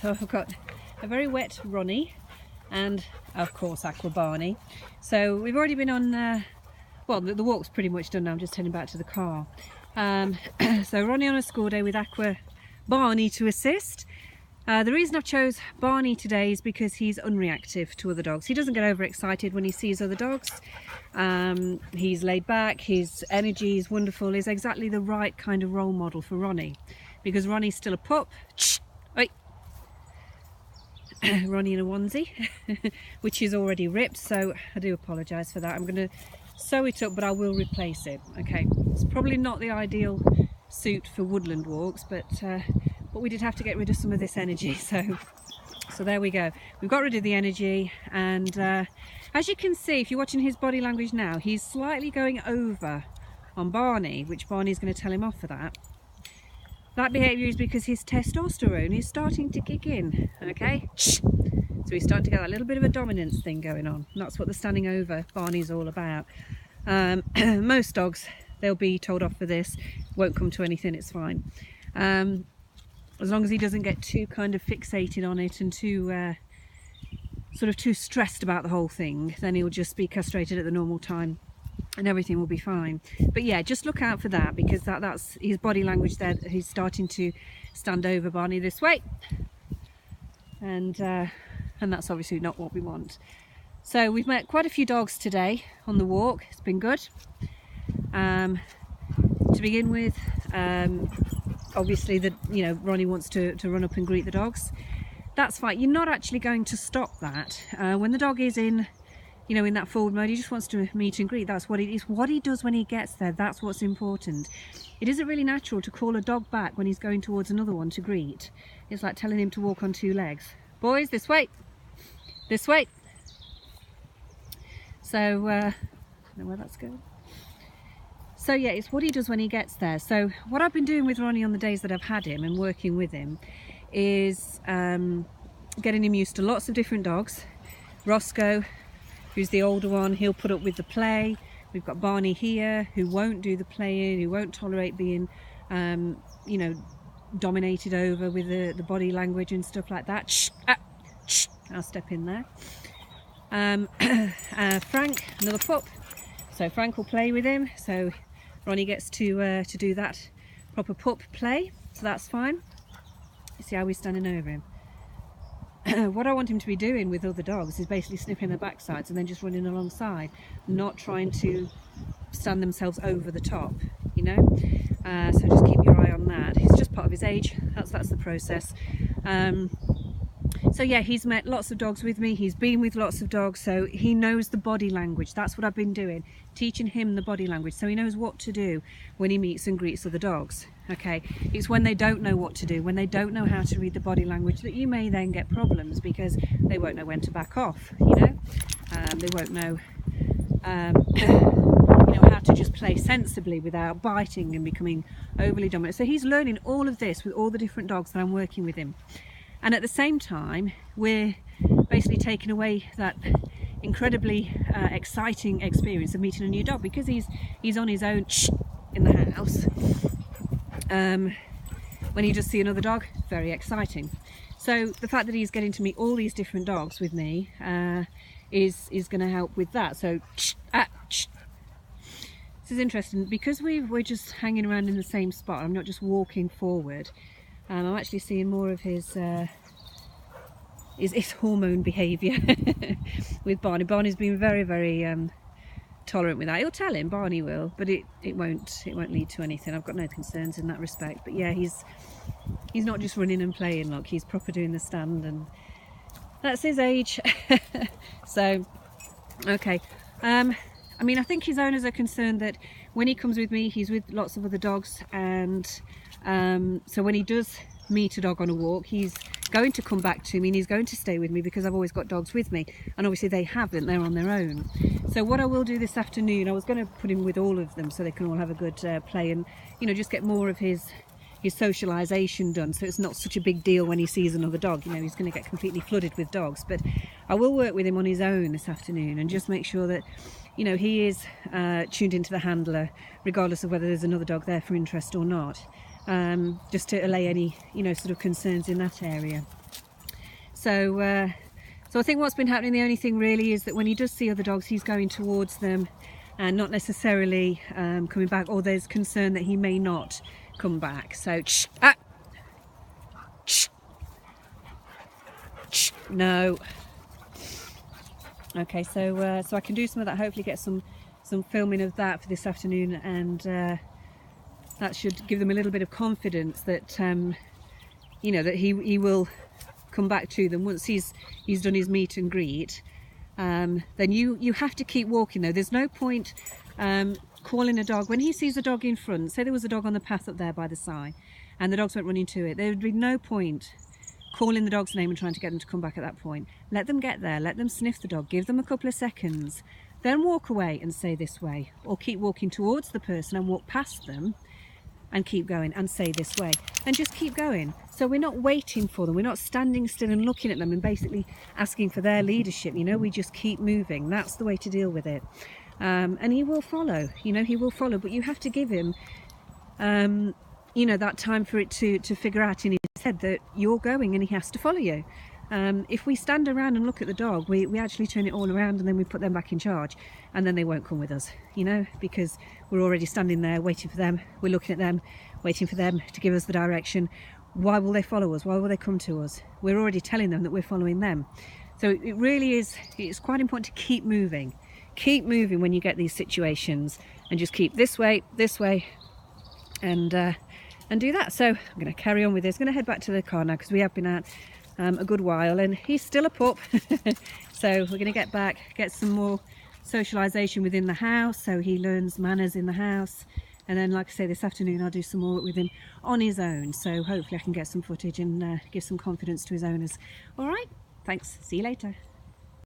So I've got a very wet Ronnie and of course Aqua Barney. So we've already been on, well, the walk's pretty much done now. I'm just heading back to the car. So Ronnie on a school day with Aqua Barney to assist. The reason I chose Barney today is because he's unreactive to other dogs. He doesn't get overexcited when he sees other dogs. He's laid back, his energy is wonderful. He's exactly the right kind of role model for Ronnie, because Ronnie's still a pup. Oi. Ronnie in a onesie, which is already ripped, so I do apologise for that. I'm going to sew it up, but I will replace it. Okay, it's probably not the ideal suit for woodland walks, but we did have to get rid of some of this energy, so there we go. We've got rid of the energy, and as you can see, if you're watching his body language now, he's slightly going over on Barney, which Barney's going to tell him off for that. That behaviour is because his testosterone is starting to kick in, okay? So he's starting to get that little bit of a dominance thing going on. And that's what the standing over Barney's all about. Most dogs, they'll be told off for this, won't come to anything, it's fine. As long as he doesn't get too kind of fixated on it and too sort of too stressed about the whole thing, then he'll just be castrated at the normal time and everything will be fine. But yeah, just look out for that, because that's his body language there. He's starting to stand over Barney this way, and that's obviously not what we want. So we've met quite a few dogs today on the walk. It's been good. To begin with, obviously Ronnie wants to run up and greet the dogs. That's fine. You're not actually going to stop that. When the dog is in that forward mode, he just wants to meet and greet. That's what it is. What he does when he gets there, that's what's important. It isn't really natural to call a dog back when he's going towards another one to greet. It's like telling him to walk on two legs. Boys, this way. This way. So, I don't know where that's going. So yeah, it's what he does when he gets there. So what I've been doing with Ronnie on the days that I've had him and working with him is getting him used to lots of different dogs. Roscoe, who's the older one, he'll put up with the play. We've got Barney here, who won't do the playing, who won't tolerate being, dominated over with the body language and stuff like that. Shh, shh, I'll step in there. Frank, another pup. So Frank will play with him. So Ronnie gets to do that proper pup play. So that's fine. You see how we're standing over him. What I want him to be doing with other dogs is basically sniffing their backsides and then just running alongside, not trying to stand themselves over the top, so just keep your eye on that. It's just part of his age. That's the process. So yeah, he's met lots of dogs with me, he's been with lots of dogs, so he knows the body language. That's what I've been doing, teaching him the body language, so he knows what to do when he meets and greets other dogs. Okay, it's when they don't know what to do, when they don't know how to read the body language, that you may then get problems, because they won't know when to back off, they won't know how to just play sensibly without biting and becoming overly dominant. So he's learning all of this with all the different dogs that I'm working with him. And at the same time, we're basically taking away that incredibly exciting experience of meeting a new dog, because he's on his own in the house. When you just see another dog, very exciting. So the fact that he's getting to meet all these different dogs with me is going to help with that. So this is interesting, because we're just hanging around in the same spot. I'm not just walking forward. I'm actually seeing more of his hormone behaviour with Barney. Barney's been very, very tolerant with that. He'll tell him, Barney will, but it won't lead to anything. I've got no concerns in that respect. But yeah, he's not just running and playing. Look, he's proper doing the stand, and that's his age. So okay. I mean, I think his owners are concerned that when he comes with me, he's with lots of other dogs, and so when he does meet a dog on a walk, he's going to come back to me and he's going to stay with me, because I've always got dogs with me, and obviously they haven't, they're on their own. So what I will do this afternoon, I was going to put him with all of them so they can all have a good play, and just get more of his socialisation done, so it's not such a big deal when he sees another dog. He's going to get completely flooded with dogs. But I will work with him on his own this afternoon and just make sure that he is tuned into the handler, regardless of whether there's another dog there for interest or not, just to allay any sort of concerns in that area. So so I think what's been happening, the only thing really is that when he does see other dogs, he's going towards them and not necessarily coming back, or there's concern that he may not come back. So no. Okay, so so I can do some of that, hopefully get some filming of that for this afternoon, and that should give them a little bit of confidence that you know, that he will come back to them once he's done his meet and greet. Then you have to keep walking though. There's no point calling a dog when he sees a dog in front. Say there was a dog on the path up there by the side and the dogs went running to it, there would be no point calling the dog's name and trying to get them to come back at that point. Let them get there, let them sniff the dog, give them a couple of seconds, then walk away and say this way, or keep walking towards the person and walk past them and keep going and say this way, and just keep going. So we're not waiting for them, we're not standing still and looking at them and basically asking for their leadership, you know, we just keep moving. That's the way to deal with it. And he will follow, you know, he will follow, but you have to give him you know, that time for it to figure out in his head that you're going and he has to follow you. If we stand around and look at the dog, we actually turn it all around and then we put them back in charge, and then they won't come with us, you know, because we're already standing there waiting for them, we're looking at them, waiting for them to give us the direction. Why will they follow us? Why will they come to us? We're already telling them that we're following them. So it really is, it's quite important to keep moving when you get these situations, and just keep this way, and do that. So I'm going to carry on with this. I'm going to head back to the car now because we have been out a good while and he's still a pup. So we're going to get back, get some more socialization within the house so he learns manners in the house, and then like I say, this afternoon I'll do some more work with him on his own, so hopefully I can get some footage and give some confidence to his owners. All right, thanks, see you later.